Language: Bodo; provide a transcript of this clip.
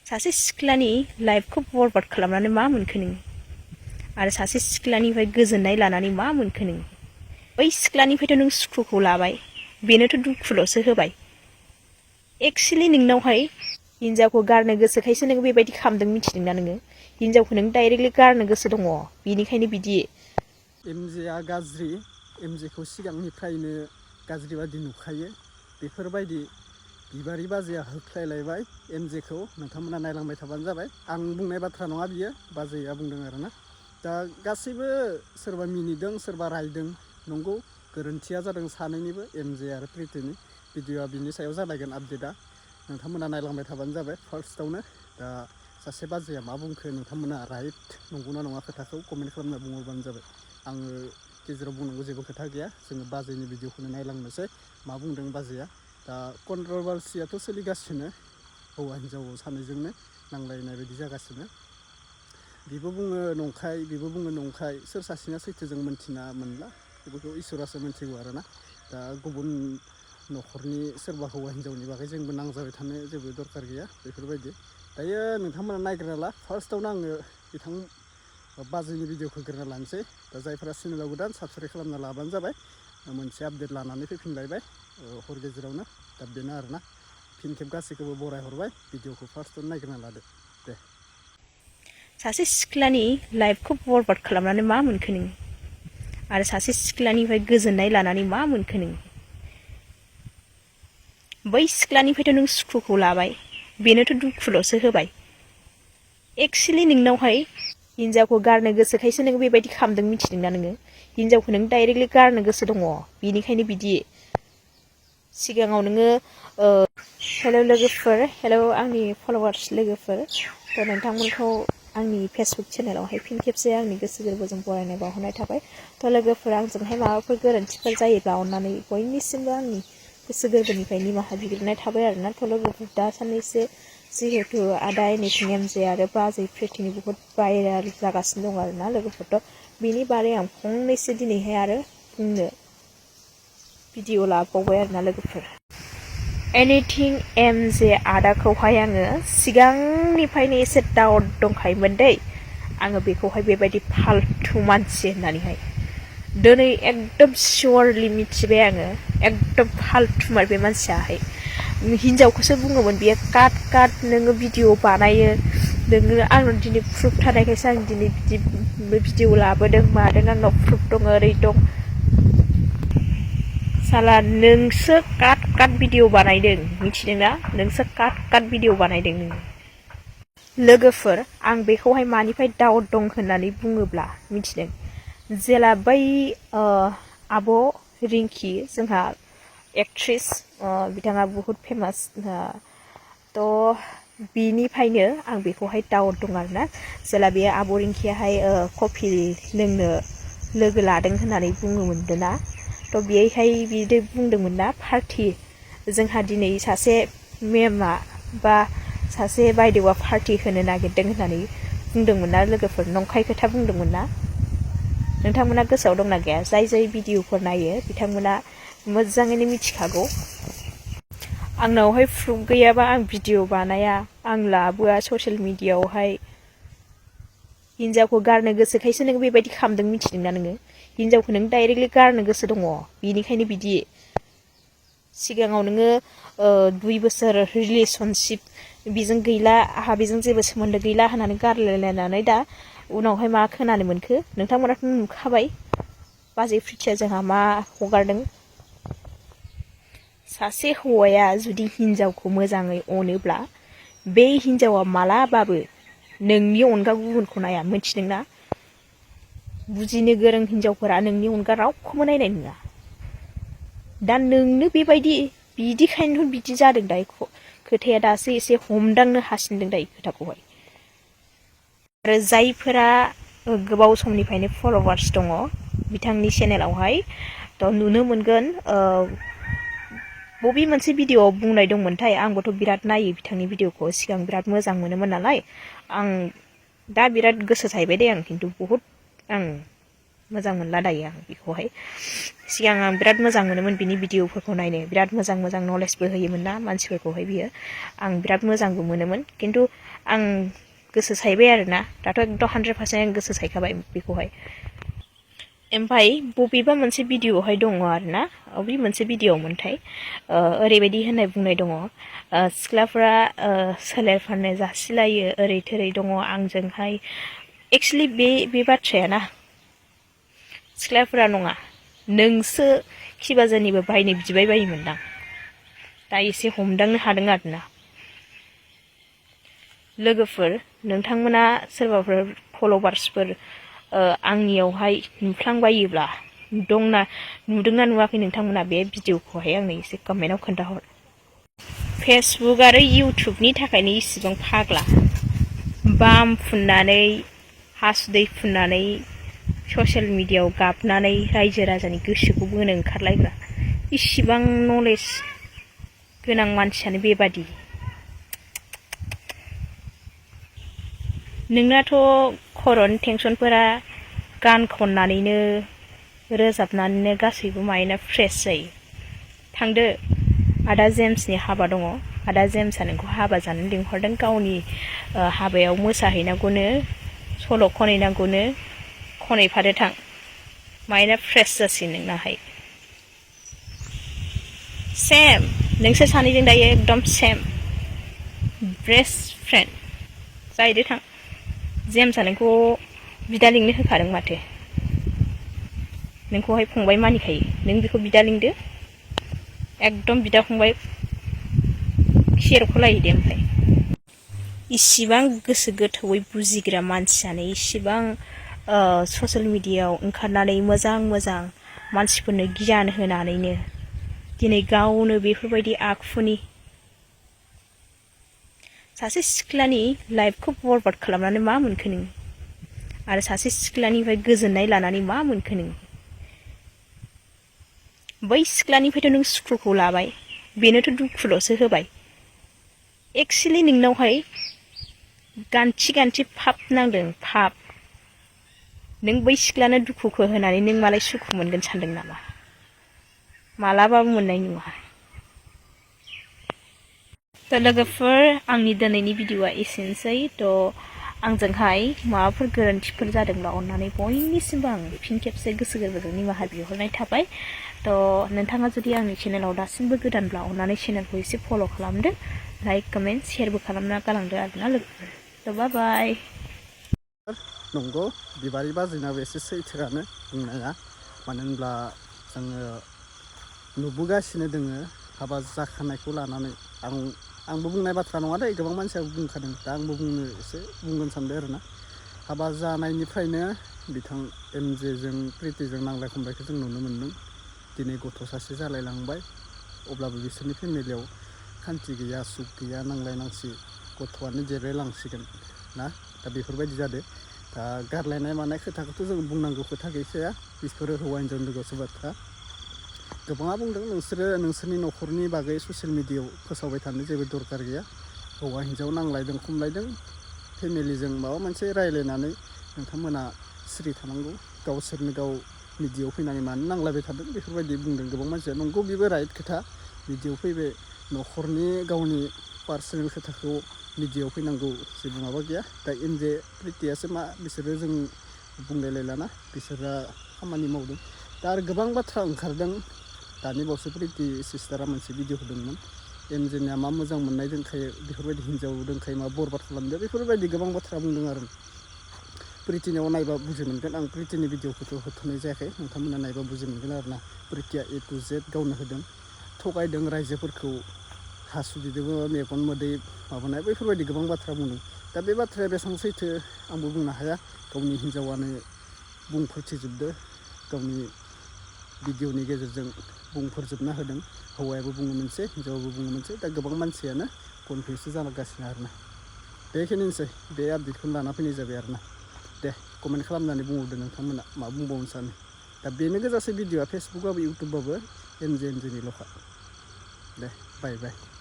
सासे सिख्लानि लाइफखौ बरबाद खालामनानै मा मोनखो नों आरो सासे सिख्लानिफ्राय गोजोननाय लानानै मा मोनखो नों बै सिख्लानिफ्रायथ' नों सुखुखौ लाबाय बेनोथ' दुखुल'सो होबाय एक्चुअली नोंनावहाय हिनजावखौ गारनो गोसोखायसो नों बेबायदि खालामदों मिथिदोंना नोङो हिनजावखौ नों डाइरेक्टली गारनो गोसो दङ बेनिखायनो बिदि एमजेआ गाज्रि एमजेखौ सिगांनिफ्रायनो गाज्रि बादि नुखायो बेफोरबायदि बिबारि बाजैया होख्लायलायबाय एमजेखौ नोंथांमोना नायलांबाय थाबानो जाबाय आं बुंनाय बाथ्रा नङा बियो बाजैया बुंदों आरोना दा गासैबो सोरबा मिनिदों सोरबा रायदों नंगौ गोरोन्थिया जादों सानैनिबो एमजे आरो प्रितिनि भिडिअआ बिनि सायाव जालायगोन आपडेटआ नोंथांमोना नायलांबाय थाबानो जाबाय फार्स्टआवनो दा सासे बाजैया मा बुंखो नोंथांमोना राइट नंगौना नङा खोथाखौ कमेन्ट खालामना बुंहरबानो जाबाय आङो गेजेराव बुंनांगौ जेबो खोथा गैया जोङो बाजैनि भिडिअखौनो नायलांनोसै मा बुंदों बाजैया दा कन्ट्रभार्सियाथ' सोलिगासिनो हौवा हिन्जाव सानैजोंनो नांलायनाय बायदि जागासिनो बिबो बुङो नंखाय बिबो बुङो नंखाय सोर सासेना सैथो जों मोनथिना मोनला बेफोरखौ इसोरासो मोनथिगौ आरोना दा गुबुन न'खरनि सोरबा हौवा हिन्जावनि बागै जोंबो नांजाबाय थानो जेबो दरखार गैया बेफोरबायदि दायो नोंथांमोना नायग्रोना ला फार्स्टआवनो आङो बिथां बाजैनि भिडिअखौ होग्रोना लानोसै दा जायफोरा चेनेलाव गोदान साबस्क्राइब खालामना लाबानो जाबाय मोनसे आपडेट लानानै फैफिनलायबाय हर गेजेरावनो दा बेनो आरोना फिन खेब गासैखौबो बरायहरबाय भिडिअखौ फार्स्टआवनो नायग्रोना लादो दे सासे सिख्लानि लाइफखौ बरबाद खालामनानै मा मोनखो नों आरो सासे सिख्लानिफ्राय गोजोननाय लानानै मा मोनखो नों बै सिख्लानिफ्रायथ' नों सुखुखौ लाबाय बेनोथ' दुखुल'सो होबाय एक्चुअली नोंनावहाय हिनजावखौ गारनो गोसोखायसो नों बेबायदि खालामदों मिथिदोंना नोङो हिनजावखौ नों डाइरेक्टली गारनो गोसो दङ बेनिखायनो बिदि सिगाङाव नोङो हेलो लोगोफोर हेलो आंनि फलोवार्स लोगोफोर थ' नोंथांमोनखौ आंनि फेसबुक चेनेलावहाय फिन खेबसे आंनि गोसो गोरबोजों बरायनाय बावहरनाय थाबाय थ' लोगोफोर आंजोंहाय माबाफोर गोरोन्थिफोर जायोब्ला अननानै बयनिसिमबो आंनि गोसो गोरबोनिफ्राय निमाहा बिग्रोनाय थाबाय आरोना थ' लोगोफोर दा साननैसो जिहेतु आदा एनिथिं एमजे आरो बाजै प्रितिनि बुहुत भाइरेल जागासिनो दं आरोना लोगोफोरथ' बेनि बारै आं फंनैसो दिनैहाय आरो बुंनो भिडिअ लाबावबाय आरोना लोगोफोर एनिथिं एमजे आदाखौहाय आङो सिगांनिफ्रायनो एसे डाउट दंखायोमोन दै आङो बेखौहाय बेबायदि फाल्थु मानसि होननानैहाय दिनै एकदम सियरलि मिथिबाय आङो एकदम फाल्थुमार बे मानसियाहाय हिनजावखौसो बुङोमोन बियो काट नोङो भिडिअ बानायो नोङो आंनाव दिनै प्रुफ थानायखायसो आं दिनै बिदि भिडिअ लाबोदों मादों आंनाव प्रुफ दङ ओरै दं साला नोंसो काट भिडिअ बानायदों मिथिदोंना नोंसो काट भिडिअ बानायदों नों लोगोफोर आं बेखौहाय मानिफ्राय डाउट दं होननानै बुङोब्ला मिथिदों जेला बै आब' रिंकि जोंहा एक्ट्रेस बिथाङा बहुत फेमास थ' बिनिफ्रायनो आं बेखौहाय डाउट दं आरोना जेला बे आब' रिंकियाहाय कफि लोंनो लोगो लादों होननानै बुङोमोन ना थ' बेहाय बिदि बुंदोंमोन ना पार्टि जोंहा दिनै सासे मेमआ बा सासे बायदेवा पार्टि होनो नागिरदों होननानै बुंदोंमोन ना लोगोफोर नंखाय खोथा बुंदोंमोन ना नोंथांमोना गोसोआव दंना गैया जाय भिडिअफोर नायो बिथांमोना मोजाङैनो मिथिखागौ आंनावहाय प्रुफ गैयाबा आं भिडिअ बानाया आं लाबोआ ससियेल मिडियाआवहाय हिनजावखौ गारनो गोसोखायसो नों बेबायदि खालामदों मिथिदोंना नोङो हिनजावखौ नों डाइरेक्टली गारनो गोसो दङ बेनिखायनो बिदि सिगाङाव नोङो 2 बोसोर रिलेसनशिप बेजों गैला आहा बेजों जेबो सोमोन्दो गैला होननानै गारलायलायनानै दा उनावहाय मा खोनानो मोनखो नोंथांमोनाथ' नुखाबाय बाजै प्रितिया जोंहा मा हगारदों सासे हौवाया जुदि हिनजावखौ मोजाङै अनोब्ला बे हिनजावा मालाबाबो नोंनि अनगा गुबुनखौ नाया मिथिदोंना बुजिनो गोरों हिनजावफोरा नोंनि अनगा रावखौबो नायनाय नङा दा नोंनो बिदिखायनोथ' बिदि जादों दा खोथाया दासो एसे हमदांनो हासिनदों दा खोथाखौहाय आरो जायफोरा गोबाव समनिफ्रायनो फलोवार्स दङ बिथांनि चेनेलावहाय थ' नुनो मोनगोन बबे मोनसे भिडिअआव बुंनाय दंमोनथाय आंबोथ' बिराद नायो बिथांनि भिडिअखौ सिगां बिराद मोजां मोनोमोन नालाय आं दा बिराद गोसो जाहैबाय दे आं खिन्थु बहुत आं मोजां मोनला दायो आं बेखौहाय सिगां आं बिराद मोजां मोनोमोन बिनि भिडिअफोरखौ नायनो बिराद मोजां मोजां नलेजबो होयोमोन ना मानसिफोरखौहाय बियो आं बिराद मोजांबो मोनोमोन खिन्थु आं गोसो सायबाय आरोना दाथ' एकदम 100% आं गोसो सायखाबाय बेखौहाय ओमफ्राय बबेबा मोनसे भिडिअआवहाय दङ आरोना बबे मोनसे भिडिअआवमोनथाय ओरैबायदि होननाय बुंनाय दङ सिख्लाफ्रा सोलेर फाननो जासिलायो ओरै थोरै दङ आंजोंहाय एक्सुवेलि बे बाथ्राया ना सिख्लाफोरा नङा नोंसो खिबाजानिबो बायनो बिबाय बायोमोनदां दा एसे हमदांनो हादों आरोना लोगोफोर नोंथांमोना सोरबाफोर फलोवार्सफोर आंनियावहाय नुफ्लांबायोब्ला नुदोंना नुवाखै नोंथांमोना बे भिडिअखौहाय आंनो एसे कमेन्टआव खोन्थाहर फेसबुक आरो इउटुबनि थाखायनो इसिबां फाग्ला बाम फुननानै हासुदै फुननानै ससियेल मिडियाआव गाबनानै रायजो राजानि गोसोखौ बोनो ओंखारलायग्रा इसिबां नलेज गोनां मानसियानो बेबादि नोंनाथ' खर'नि टेनसनफोरा गान खननानैनो रोजाबनानैनो गासैबो माइन्डआ फ्रेश जायो थांदो आदा जेम्सनि हाबा दङ आदा जेम्सआ नोंखौ हाबा जानो लिंहरदों गावनि हाबायाव मोसाहैनांगौनो सल' खनहैनांगौनो खनहैफादो थां माइन्डआ फ्रेश जासिगोन नोंनाहाय सेम नोंसोर सानैजों दायो एकदम सेम बेस्ट फ्रेन्ड जाहैदो थां जेम्सआ नोंखौ बिदा लिंनो होखादों माथो नोंखौहाय फंबाय मानिखायो नों बेखौ बिदा लिंदो एकदम बिदा फंबाय सेरख'लायदो ओमफ्राय इसिबां गोसो गोथौयै बुजिग्रा मानसियानो इसिबां ससियेल मिडियाआव ओंखारनानै मोजां मोजां मानसिफोरनो गियान होनानैनो दिनै गावनो बेफोरबायदि आखुनि सासे सिख्लानि लाइफखौ बरबाद खालामनानै मा मोनखो नों आरो सासे सिख्लानिफ्राय गोजोननाय लानानै मा मोनखो नों बै सिख्लानिफ्रायथ' नों सुखुखौ लाबाय बेनोथ' दुखुल'सो होबाय एक्सुवेलि नोंनावहाय गान्थि फाप नांदों फाप नों बै सिख्लानो दुखुखौ होनानै नों मालाय सुखु मोनगोन सानदों नामा मालाबाबो मोननाय नङा थ' लोगोफोर आंनि दिनैनि भिडिअआ एसेनोसै थ' आंजोंहाय माबाफोर गोरोन्थिफोर जादोंब्ला अननानै बयनिसिमबो आं फिन खेबसे गोसो गोरबोजों निमाहा बिहरनाय थाबाय थ' नोंथाङा जुदि आंनि चेनेलाव दासिमबो गोदानब्ला अननानै चेनेलखौ एसे फल' खालामदो लाइक कमेन्ट शेयारबो खालामना गालांदो आरोना लोगोफोर थ' बाय बाय नंगौ बिबारि बाजैनाबो एसे सैथोआनो बुंनाया मानो होनब्ला जोङो नुबोगासिनो दोङो हाबा जाखानायखौ लानानै आंबो बुंनाय बाथ्रा नङा दे गोबां मानसियाबो बुंखादों दा आंबो बुंगोन सानदों आरोना हाबा जानायनिफ्रायनो बिथां एमजेजों प्रितिजों नांलाय खमलायखौ जों नुनो मोन्दों दिनै गथ' सासे जालायलांबाय अब्लाबो बिसोरनि फेमिलियाव खान्थि गैया सुख गैया नांलाय नांसि गथ'आनो देरलायलांसिगोन ना दा बेफोरबायदि जादों दा गारलायनाय मानाय खोथाखौथ' जों बुंनांगौ खोथा गैखाया बेफोरो हौवा हिन्जावनि लोगोआवसो बाथ्रा गोबाङा बुंदों नोंसोरनि न'खरनि बागै ससियेल मिडियाआव फोसावबाय थानो जेबो दरकार गैया हौवा हिन्जाव नांलायदों खमलायदों फेमिलिजों माबा मोनसे रायज्लायनानै नोंथांमोना सिरि थानांगौ गावसोरनो गाव मिडियाआव फैनानै मानो नांलायबाय थादों बेफोरबायदि बुंदों गोबां मानसिया नंगौ बेबो राइट खोथा मिडियाआव फैबाय न'खरनि गावनि पार्सनेल खोथाखौ मिडियाआव फैनांगौ जेबो माबा गैया दा एमजे प्रितियासो मा बिसोरो जों बुंलायलायलाना बिसोरा खामानि मावदों दा आरो गोबां बाथ्रा ओंखारदों दानि बावसो प्रिति सिस्टारा मोनसे भिडिअ होदोंमोन एमजेनिया मा मोजां मोननाय दंखायो बेफोरबायदि हिन्जाव दंखायो मा बरबाद खालामदो बेफोरबायदि गोबां बाथ्रा बुंदों आरो प्रितिनियाव नायबा बुजि मोनगोन आं प्रितिनि भिडिअखौथ' होथ'नाय जायाखै नोंथांमोना नायबा बुजि मोनगोन आरोना प्रितिया A to Z गावनो होदों थगायदों रायजोफोरखौ हासुदिदोंबो मेगन मोदै माबानाय बैफोरबायदि गोबां बाथ्रा बुंदों दा बे बाथ्राया बेसेबां सैथो आंबो बुंनो हाया गावनि हिन्जावानो बुंफोरथिजोबदो गावनि भिडिअनि गेजेरजों बुंफोरजोबना होदों हौवायाबो बुङो मोनसे हिन्जावाबो बुङो मोनसे दा गोबां मानसियानो कनफिउस जागासिनो आरोना बेखिनिसै बे आपडेटखौनो लाना फैनाय जाबाय आरोना दे कमेन्ट खालामनानै बुंहरदो नोंथांमोना मा बुंबावनो सानो दा बेनो गोजासै भिडिअआ फेसबुकबाबो इउटुबबाबो एमजेनिल'खा दे बाय बाय